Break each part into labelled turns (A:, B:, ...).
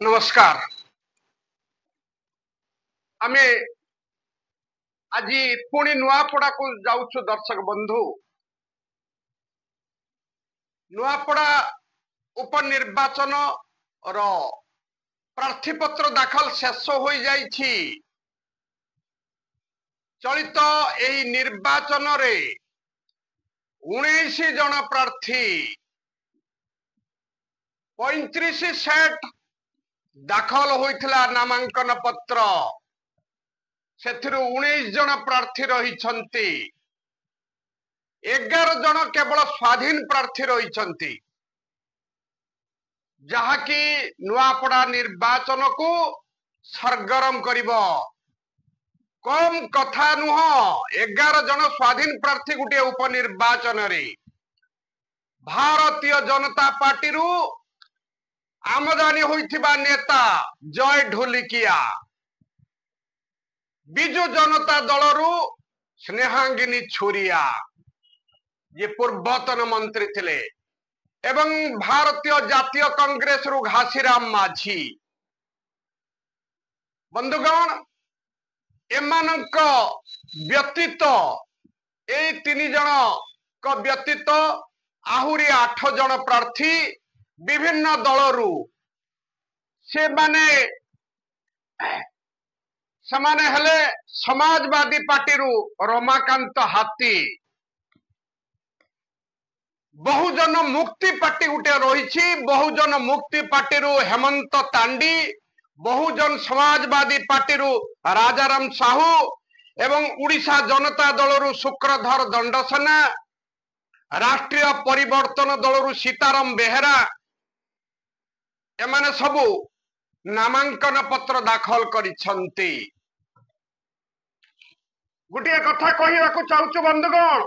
A: नमस्कार। आमे आज पुणी नुआपड़ा को जाऊछु दर्शक बंधु। नुआपड़ा उपनिर्वाचन रो प्रार्थीपत्र दाखल शेष हो जाइछि। चलित एही निर्वाचन रे 19 जन प्रार्थी 35 सेट दाखल होइथिला नामांकन पत्र। सेथिरु 19 जन प्रार्थी रहिछन्ति, 11 जन केवल स्वाधीन प्रार्थी रहिछन्ति, जहाँकि नुआपड़ा निर्वाचन को सरगरम करिबो। कम कथा नुह, 11 जन स्वाधीन प्रार्थी गुटे उपनिर्वाचन रे भारतीय जनता पार्टी रु आमदानी होइथिबा नेता जय ढोलिकिया, बिजु जनता दल रु स्नेहांगिनी छुरिया ये पूर्वतन मंत्री थिले, एवं भारतीय जातीय कांग्रेस रु घासीराम माझी। बंधुगण, एमानक व्यतीत ए 3 जन को व्यतीत आहुरी 8 जन प्रार्थी विभिन्न दलरू से माने हेले समाजवादी पार्टी रु रमाकांत हाथी, बहुजन मुक्ति पार्टी गुटे रही, बहुजन मुक्ति पार्टी रु हेमंत तांडी, बहुजन समाजवादी पार्टी रु राजाराम साहू एवं उड़ीसा जनता दल रु शुक्रधर दंडसेना, राष्ट्रीय परिवर्तन दल रु सीताराम बेहेरा, एमाने सबू नामांकन पत्र दाखल करिछन्ति। गुटिया कथा कहिबाकु चाहूछु बंधुगण,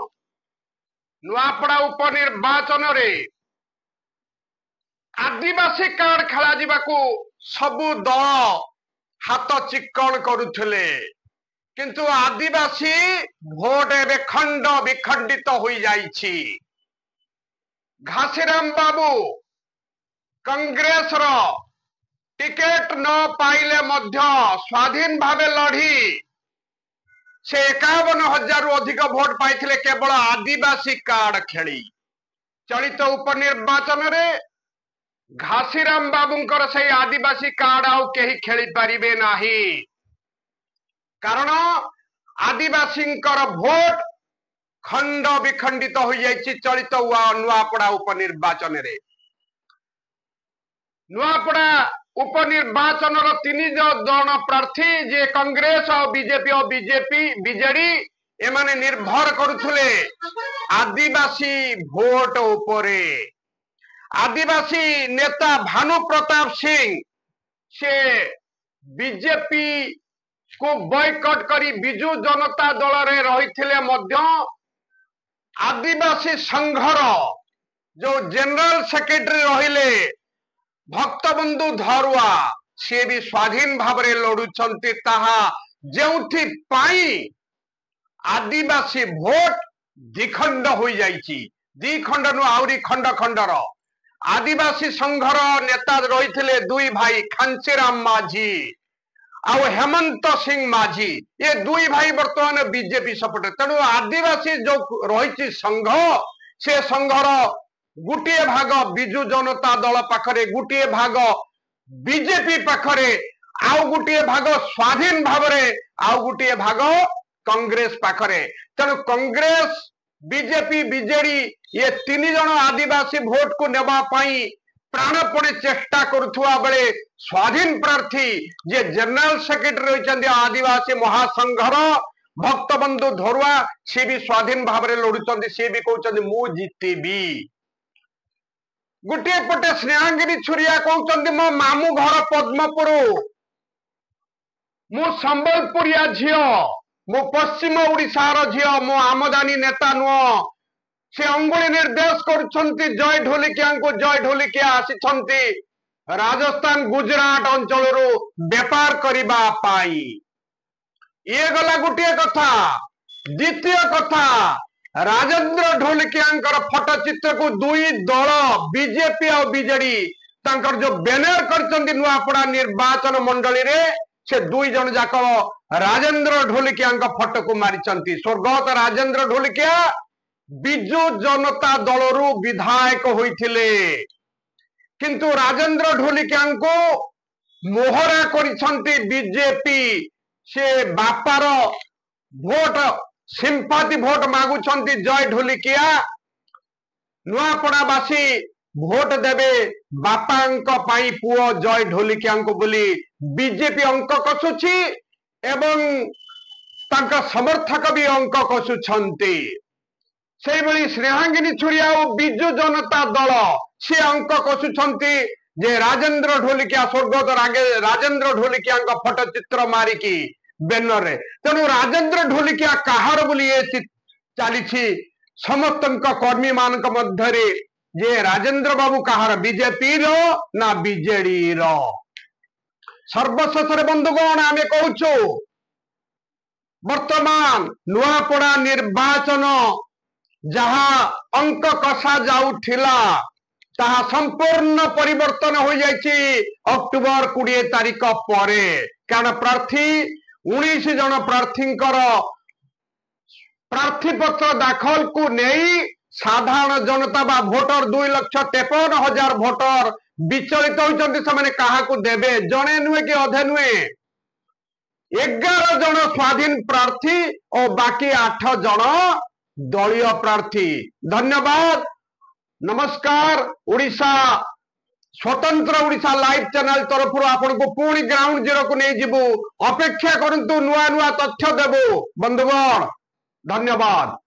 A: नुआपड़ा उपनिर्वाचन रे आदिवासी कार्ड खेला जिबाकू सबू दल हाथ चिक्कण करुथिले, किंतु आदिवासी भोट एबे खंड विखंडित हो जाइछि। घासीराम बाबू कांग्रेस रो टिकेट न पाइले मध्य स्वाधीन भावे लड़ी से 51,000 रु अधिक भोट पाइथिले केवल आदिवासी कार्ड खेली। चलित उपनिर्वाचन रे घासीराम बाबूंकर से आदिवासी कार्ड आउ केही खेली पारिबे नाही, कारण आदिवासींकर भोट खंड विखंडित हो जाइछि। चलित नुआपड़ा उपनिर्वाचन रे नुआपड़ा उपनिर्वाचन 3 जन प्रार्थी जे कांग्रेस और बीजेपी और बीजेडी एमाने निर्भर करुथुले आदिवासी भोट उपरे। आदिवासी नेता भानु प्रताप सिंह से बीजेपी को बॉयकट करी बिजु जनता दल रे रहिथिले मध्य आदिवासी संघर जो जनरल सेक्रेटरी रहिले भक्तबंधु धरुआ से भी स्वाधीन भाव रे लड़ुछन्ति, ताहा जेउथि पाई आदिवासी भोट द्विखंड हो जाइछि। द्विखंड नु आउरी खंड खंडर आदिवासी संघर नेता रहिथिले 2 भाई खांचीराम माझी आउ हेमंत सिंह माझी, ये 2 भाई वर्तमान बीजेपी सपोर्ट। तेणु आदिवासी जो रही संघ से संघर गुटिए भाग बिजु जनता दल पाखरे, गुटिए भाग बीजेपी पाखरे, आउ गुटिए भाग स्वाधीन भावरे, आउ गुटिए भाग कांग्रेस पाखरे। तेणु कांग्रेस बीजेपी बीजेडी ये 3 जन आदिवासी भोट को नेबा पाई प्राणपणे चेष्टा करुथुआ बेले स्वाधीन प्रार्थी जे जनरल सेक्रेटरी रहिछन्ति आदिवासी महासंघर भक्तबंधु धरुआ से भी स्वाधीन भाव रे लड़ुछन्ति। से भी कहउछन्ति मु जीतीबी। गुटिए पटे स्नेहांगिनी छुरिया कहउछन्ति मो मामू घर पद्मपुर, मु संबलपुरिया झियो, मु पश्चिम ओडिशार झियो, मो आमदानी नेता नुह। से अंगुली निर्देश करुछन्ति जय ढोलिकिया को। जय ढोलिकिया आसिछन्ति राजस्थान गुजरात अंचल बेपार करिबा पाई। ये गला गुटिए कथा। द्वितीय कथा, राजेंद्र ढोलिकिया फटचित्र को 2 दल बीजेपी और बीजेडी तांकर जो बैनर करचंदी नुआपड़ा निर्वाचन मंडली रे से दुई जन जाक राजेंद्र ढोलिकिया फोटो को मारिचंती। स्वर्गत राजेंद्र ढोलिकिया बिजु जनता दलरू विधायक होइथिले, किंतु राजेंद्र ढोलिकिया को मोहरा करिसंती बीजेपी। से बापार भोट सिंपाती भोट मागुचंती जय ढोलिकिया। नुआपड़ावासी भोट देवे बापांक पाई पुओ जय ढोलिकिया बोली बीजेपी अंक कसुची एवं तांका समर्थक भी अंक कसुछंती। से भली स्नेहांगिनी छुरिया और बिजु जनता दल से अंक कसुछंती जे राजेंद्र ढोलिकिया स्वर्गत राजेंद्र ढोलिकिया फोटो चित्र मारिकी बैनर रे। तेणु राजेंद्र ढोलिकिया कहार बोली चली समस्त कर्मी मान मध्य जे राजेंद्र बाबू कहार बीजेपी रो ना बीजेडी रो। सर्वशेष बंधुगण आमे कहूचु वर्तमान नुआपड़ा निर्वाचन जहा अंक कषा जाउथिला ताहा संपूर्ण परिवर्तन हो जाइछि अक्टोबर 20 तारीख परे। कारण प्रार्थी 19 जन प्रार्थी प्रार्थी पत्र दाखल को नहीं साधारण जनता बा भोटर 2,53,000 भोटर विचलित होइचंती। से कहा को देबे जने नुहे कि अधे नुहे 11 जन स्वाधीन प्रार्थी और बाकी 8 जन दलीय प्रार्थी। धन्यवाद, नमस्कार। ओडिशा स्वतंत्र ओडिशा लाइव चैनल तरफ आपन को पुणी ग्राउंड जीरो को नहीं जीवु। अपेक्षा करंतु नुआ नुआ तथ्य देबो बंधुगण। धन्यवाद।